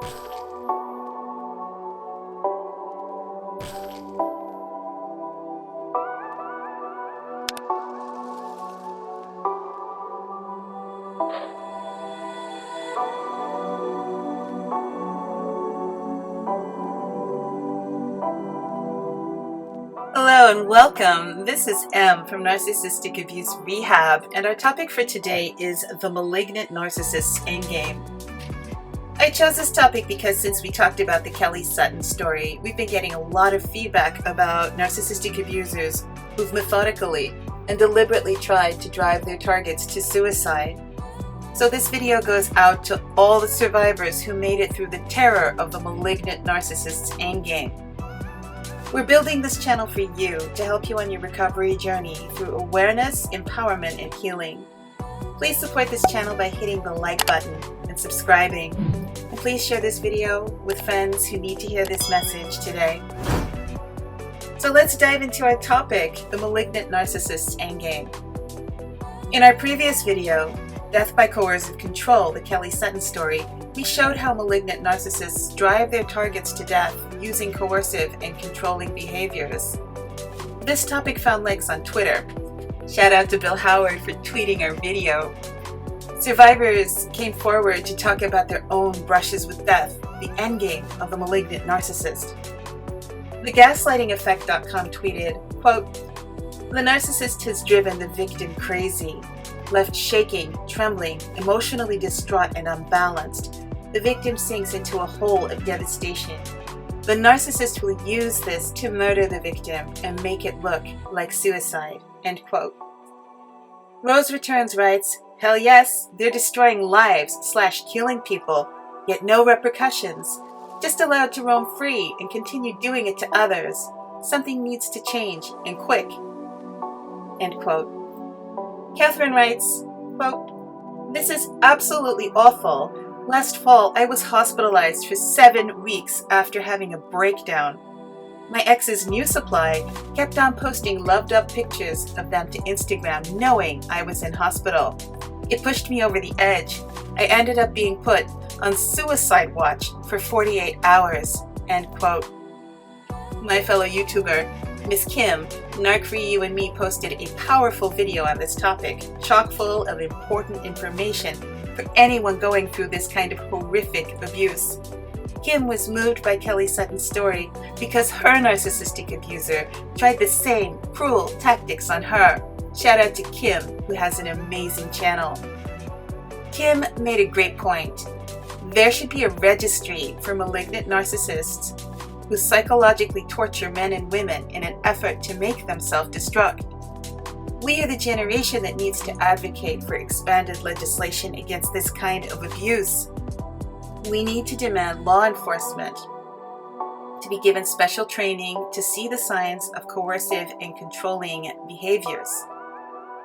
Hello and welcome. This is M from Narcissistic Abuse Rehab, and our topic for today is the Malignant Narcissist's Endgame. I chose this topic because since we talked about the Kellie Sutton story, we've been getting a lot of feedback about narcissistic abusers who've methodically and deliberately tried to drive their targets to suicide. So this video goes out to all the survivors who made it through the terror of the Malignant Narcissist's Endgame. We're building this channel for you to help you on your recovery journey through awareness, empowerment, and healing. Please support this channel by hitting the like button and subscribing. And please share this video with friends who need to hear this message today. So let's dive into our topic, the Malignant Narcissist's Endgame. In our previous video, Death by Coercive Control, the Kellie Sutton story, we showed how malignant narcissists drive their targets to death using coercive and controlling behaviors. This topic found legs on Twitter. Shout out to Bill Howard for tweeting our video. Survivors came forward to talk about their own brushes with death, the endgame of the malignant narcissist. The gaslightingeffect.com tweeted, quote, "The narcissist has driven the victim crazy. Left shaking, trembling, emotionally distraught and unbalanced, the victim sinks into a hole of devastation. The narcissist will use this to murder the victim and make it look like suicide." End quote. Rose Returns writes, "Hell yes, they're destroying lives / killing people, yet no repercussions. Just allowed to roam free and continue doing it to others. Something needs to change, and quick." End quote. Catherine writes, quote, "This is absolutely awful. Last fall, I was hospitalized for 7 weeks after having a breakdown. My ex's new supply kept on posting loved-up pictures of them to Instagram knowing I was in hospital. It pushed me over the edge. I ended up being put on suicide watch for 48 hours." End quote. My fellow YouTuber, Miss Kim, Narc for You and Me, posted a powerful video on this topic, chock full of important information for anyone going through this kind of horrific abuse. Kim was moved by Kellie Sutton's story because her narcissistic abuser tried the same cruel tactics on her. Shout out to Kim, who has an amazing channel. Kim made a great point. There should be a registry for malignant narcissists who psychologically torture men and women in an effort to make them self-destruct. We are the generation that needs to advocate for expanded legislation against this kind of abuse. We need to demand law enforcement to be given special training to see the signs of coercive and controlling behaviors.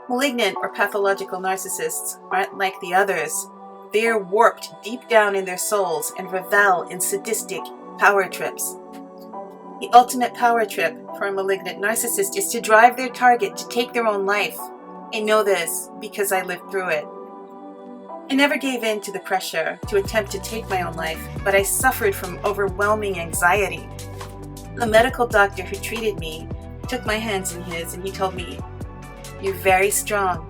Malignant or pathological narcissists aren't like the others. They are warped deep down in their souls and revel in sadistic power trips. The ultimate power trip for a malignant narcissist is to drive their target to take their own life. I know this because I lived through it. I never gave in to the pressure to attempt to take my own life, but I suffered from overwhelming anxiety. The medical doctor who treated me took my hands in his and he told me, "You're very strong.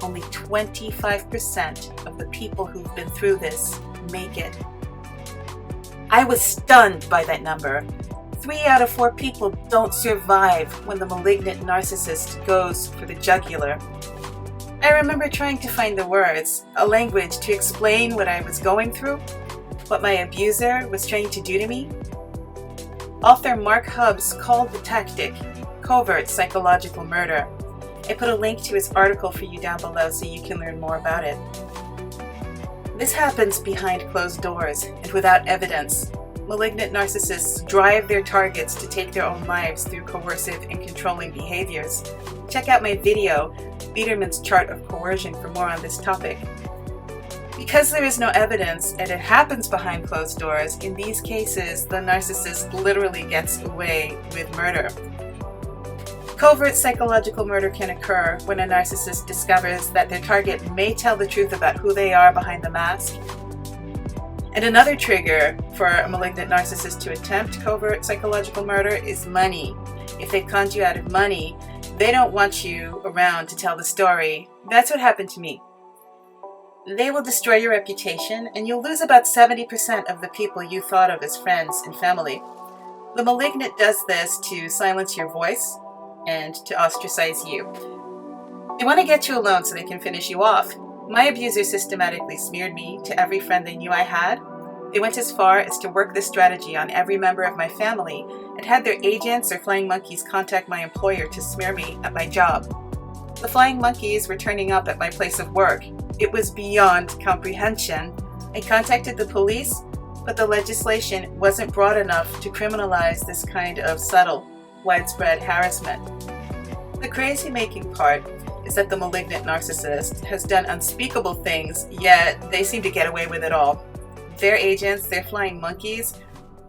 Only 25% of the people who've been through this make it." I was stunned by that number. 3 out of 4 people don't survive when the malignant narcissist goes for the jugular. I remember trying to find the words, a language to explain what I was going through, what my abuser was trying to do to me. Author Mark Hubbs called the tactic Covert Psychological Murder. I put a link to his article for you down below so you can learn more about it. This happens behind closed doors and without evidence. Malignant narcissists drive their targets to take their own lives through coercive and controlling behaviors. Check out my video, Biederman's Chart of Coercion, for more on this topic. Because there is no evidence and it happens behind closed doors, in these cases, the narcissist literally gets away with murder. Covert psychological murder can occur when a narcissist discovers that their target may tell the truth about who they are behind the mask. And another trigger for a malignant narcissist to attempt covert psychological murder is money. If they conned you out of money, they don't want you around to tell the story. That's what happened to me. They will destroy your reputation, and you'll lose about 70% of the people you thought of as friends and family. The malignant does this to silence your voice and to ostracize you. They want to get you alone so they can finish you off. My abuser systematically smeared me to every friend they knew I had. They went as far as to work this strategy on every member of my family and had their agents or flying monkeys contact my employer to smear me at my job. The flying monkeys were turning up at my place of work. It was beyond comprehension. I contacted the police, but the legislation wasn't broad enough to criminalize this kind of subtle, widespread harassment. The crazy-making part is that the malignant narcissist has done unspeakable things, yet they seem to get away with it all. Their agents, their flying monkeys,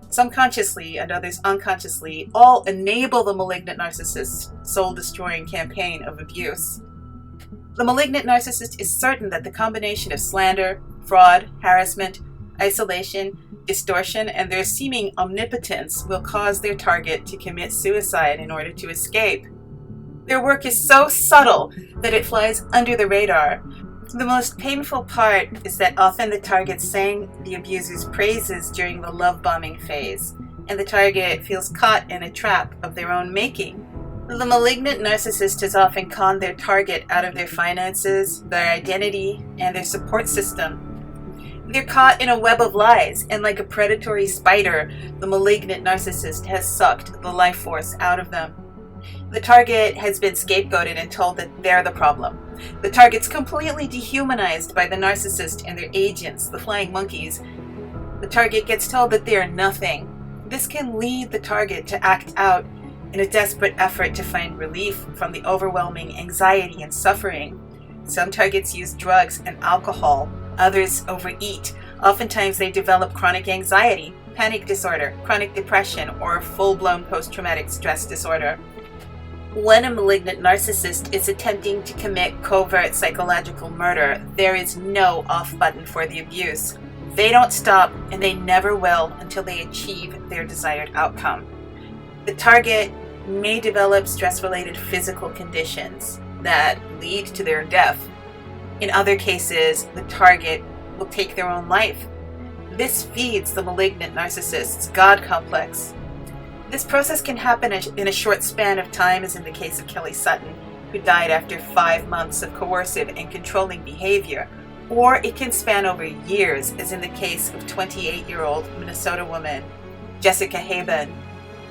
some consciously and others unconsciously, all enable the malignant narcissist's soul-destroying campaign of abuse. The malignant narcissist is certain that the combination of slander, fraud, harassment, isolation, distortion, and their seeming omnipotence will cause their target to commit suicide in order to escape. Their work is so subtle that it flies under the radar. The most painful part is that often the target sang the abuser's praises during the love bombing phase, and the target feels caught in a trap of their own making. The malignant narcissist has often conned their target out of their finances, their identity, and their support system. They're caught in a web of lies, and like a predatory spider, the malignant narcissist has sucked the life force out of them. The target has been scapegoated and told that they're the problem. The target's completely dehumanized by the narcissist and their agents, the flying monkeys. The target gets told that they're nothing. This can lead the target to act out in a desperate effort to find relief from the overwhelming anxiety and suffering. Some targets use drugs and alcohol. Others overeat. Oftentimes they develop chronic anxiety, panic disorder, chronic depression, or full-blown post-traumatic stress disorder. When a malignant narcissist is attempting to commit covert psychological murder, there is no off button for the abuse. They don't stop, and they never will until they achieve their desired outcome. The target may develop stress-related physical conditions that lead to their death. In other cases, the target will take their own life. This feeds the malignant narcissist's God complex. This process can happen in a short span of time, as in the case of Kellie Sutton, who died after 5 months of coercive and controlling behavior, or it can span over years, as in the case of 28-year-old Minnesota woman Jessica Haban,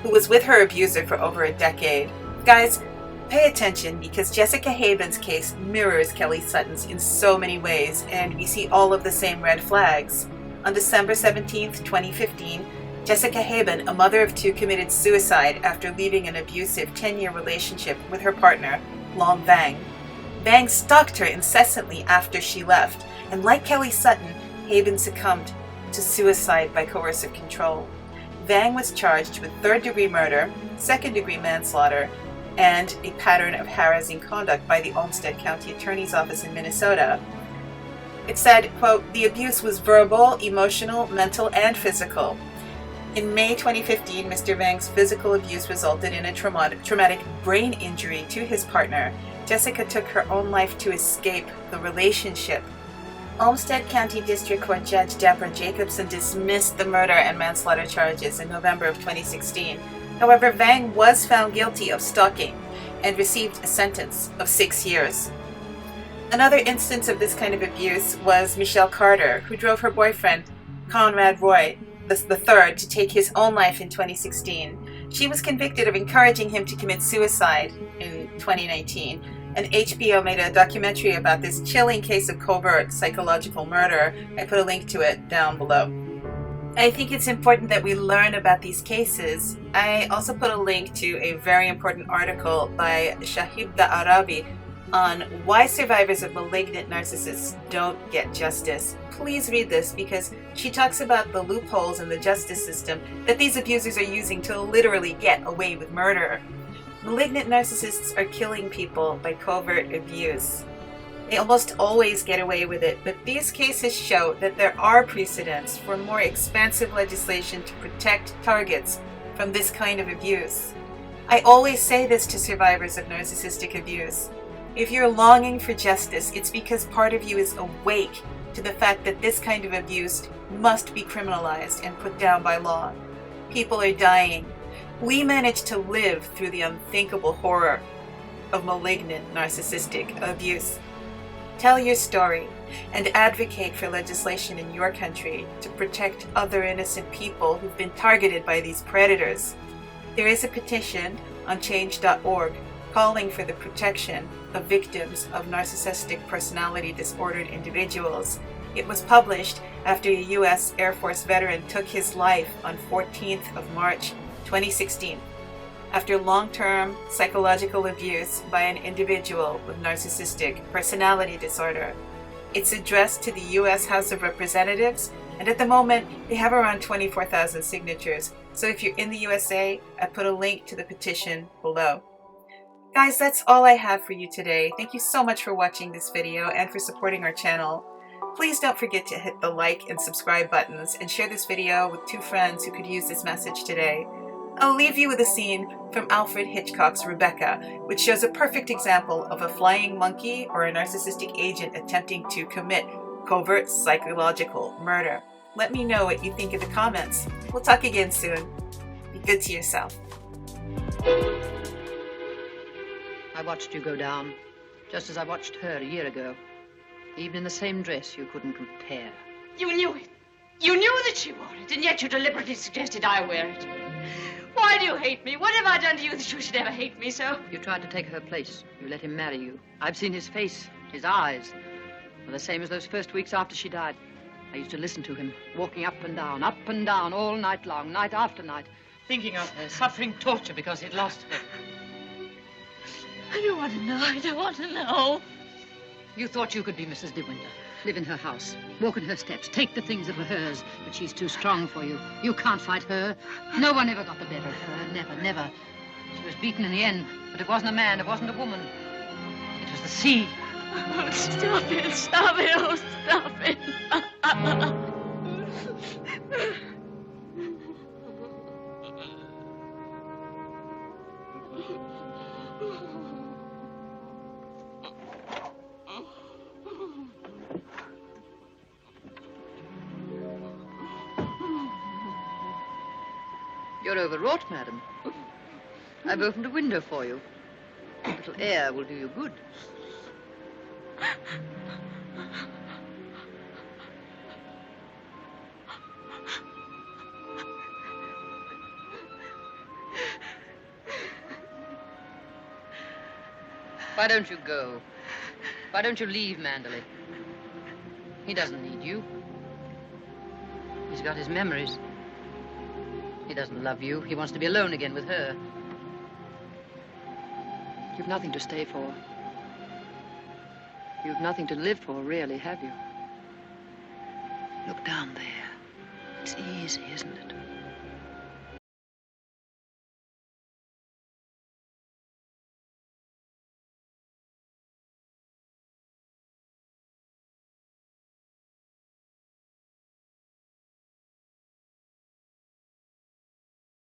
who was with her abuser for over a decade. Guys, pay attention, because Jessica Haban's case mirrors Kellie Sutton's in so many ways, and we see all of the same red flags. On December 17, 2015, Jessica Haban, a mother of 2, committed suicide after leaving an abusive 10-year relationship with her partner, Long Vang. Vang stalked her incessantly after she left, and like Kellie Sutton, Haban succumbed to suicide by coercive control. Vang was charged with 3rd-degree murder, 2nd-degree manslaughter, and a pattern of harassing conduct by the Olmsted County Attorney's Office in Minnesota. It said, quote, "The abuse was verbal, emotional, mental, and physical." In May 2015, Mr. Vang's physical abuse resulted in a traumatic brain injury to his partner. Jessica took her own life to escape the relationship. Olmsted County District Court Judge Deborah Jacobson dismissed the murder and manslaughter charges in November of 2016. However, Vang was found guilty of stalking and received a sentence of 6 years. Another instance of this kind of abuse was Michelle Carter, who drove her boyfriend, Conrad Roy III, to take his own life in 2016. She was convicted of encouraging him to commit suicide in 2019, and HBO made a documentary about this chilling case of covert psychological murder. I put a link to it down below. I think it's important that we learn about these cases. I also put a link to a very important article by Shahida Arabi on why survivors of malignant narcissists don't get justice. Please read this, because she talks about the loopholes in the justice system that these abusers are using to literally get away with murder. Malignant narcissists are killing people by covert abuse. They almost always get away with it, but these cases show that there are precedents for more expansive legislation to protect targets from this kind of abuse. I always say this to survivors of narcissistic abuse. If you're longing for justice, it's because part of you is awake to the fact that this kind of abuse must be criminalized and put down by law. People are dying. We manage to live through the unthinkable horror of malignant narcissistic abuse. Tell your story and advocate for legislation in your country to protect other innocent people who've been targeted by these predators. There is a petition on change.org calling for the protection of victims of narcissistic personality disordered individuals. It was published after a U.S. Air Force veteran took his life on 14th of March 2016 after long-term psychological abuse by an individual with narcissistic personality disorder. It's addressed to the U.S. House of Representatives, and at the moment they have around 24,000 signatures. So if you're in the USA, I put a link to the petition below. Guys, that's all I have for you today. Thank you so much for watching this video and for supporting our channel. Please don't forget to hit the like and subscribe buttons and share this video with 2 friends who could use this message today. I'll leave you with a scene from Alfred Hitchcock's Rebecca, which shows a perfect example of a flying monkey or a narcissistic agent attempting to commit covert psychological murder. Let me know what you think in the comments. We'll talk again soon. Be good to yourself. I watched you go down, just as I watched her a year ago. Even in the same dress, you couldn't compare. You knew it. You knew that she wore it, and yet you deliberately suggested I wear it. Why do you hate me? What have I done to you that you should ever hate me so? You tried to take her place. You let him marry you. I've seen his face, his eyes. They're the same as those first weeks after she died. I used to listen to him, walking up and down, all night long, night after night. Thinking of her, suffering torture because he'd lost her. I don't want to know. I don't want to know. You thought you could be Mrs. De Winter. Live in her house, walk in her steps, take the things that were hers, but she's too strong for you. You can't fight her. No one ever got the better of her. Never, never. She was beaten in the end, but it wasn't a man, it wasn't a woman. It was the sea. Oh, stop it, stop it, oh, stop it. You're overwrought, madam. I've opened a window for you. A little air will do you good. Why don't you go? Why don't you leave Manderley? He doesn't need you. He's got his memories. He doesn't love you. He wants to be alone again with her. You've nothing to stay for. You've nothing to live for, really, have you? Look down there. It's easy, isn't it?